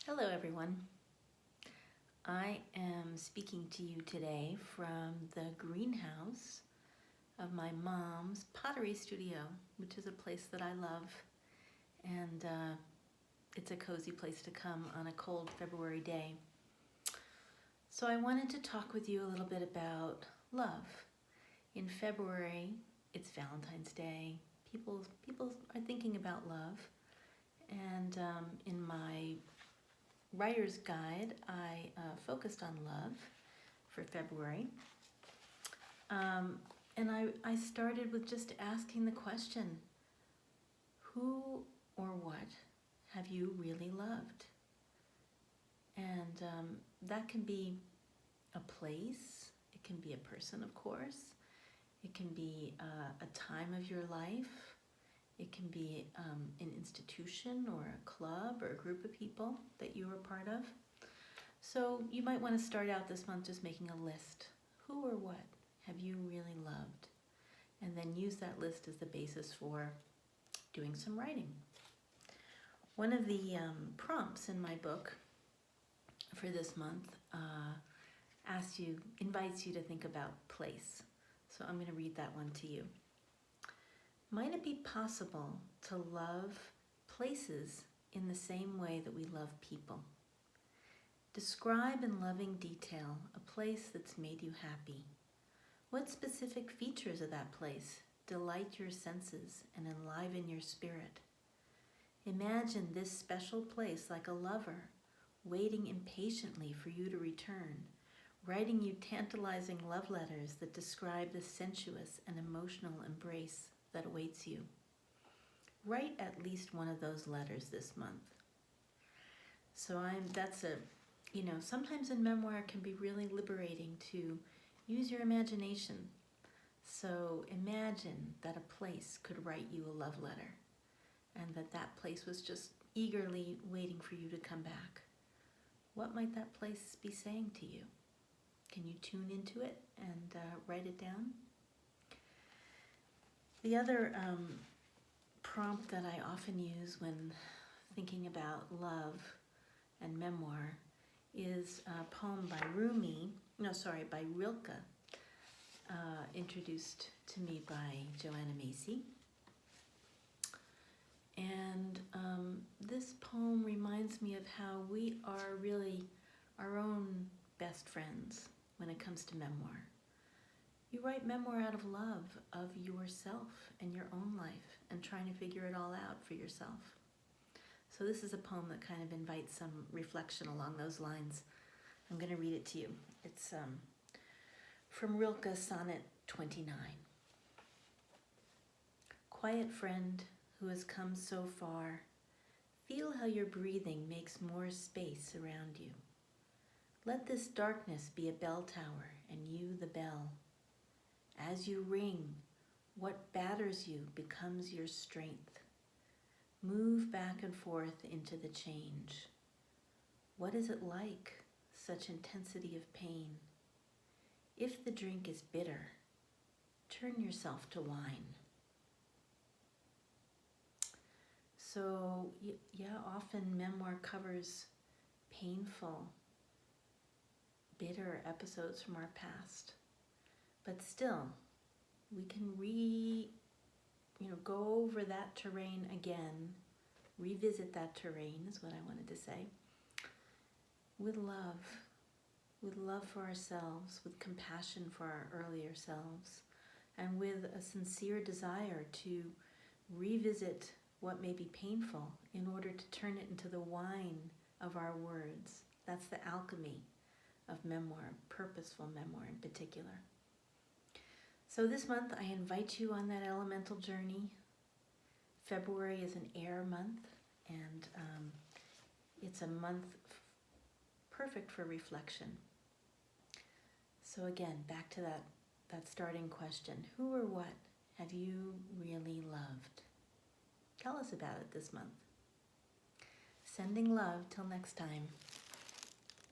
Hello everyone. I am speaking to you today from the greenhouse of my mom's pottery studio, which is a place that I love, and it's a cozy place to come on a cold February day. So I wanted to talk with you a little bit about love. In February, it's Valentine's Day. People are thinking about love, and in my writer's guide, I focused on love for February. And I started with just asking the question, who or what have you really loved? And that can be a place, it can be a person, of course, it can be a time of your life, it can be an institution or a club or a group of people that you are part of. So you might want to start out this month just making a list. Who or what have you really loved? And then use that list as the basis for doing some writing. One of the prompts in my book for this month invites you to think about place. So I'm going to read that one to you. Might it be possible to love places in the same way that we love people? Describe in loving detail a place that's made you happy. What specific features of that place delight your senses and enliven your spirit? Imagine this special place like a lover, waiting impatiently for you to return, writing you tantalizing love letters that describe the sensuous and emotional embrace that awaits you. Write at least one of those letters this month. So sometimes in memoir it can be really liberating to use your imagination. So imagine that a place could write you a love letter and that place was just eagerly waiting for you to come back. What might that place be saying to you? Can you tune into it and write it down? The other prompt that I often use when thinking about love and memoir is a poem by Rilke, introduced to me by Joanna Macy. And this poem reminds me of how we are really our own best friends when it comes to memoir. You write memoir out of love of yourself and your own life and trying to figure it all out for yourself. So this is a poem that kind of invites some reflection along those lines. I'm going to read it to you. It's from Rilke's Sonnet 29. Quiet friend who has come so far, feel how your breathing makes more space around you. Let this darkness be a bell tower and you the bell. As you ring, what batters you becomes your strength. Move back and forth into the change. What is it like, such intensity of pain? If the drink is bitter, turn yourself to wine. So, often memoir covers painful, bitter episodes from our past. But still, we can go over that terrain again, revisit that terrain is what I wanted to say, with love for ourselves, with compassion for our earlier selves, and with a sincere desire to revisit what may be painful in order to turn it into the wine of our words. That's the alchemy of memoir, purposeful memoir in particular. So this month I invite you on that elemental journey. February is an air month, and it's a month perfect for reflection. So again, back to that starting question. Who or what have you really loved? Tell us about it this month. Sending love till next time.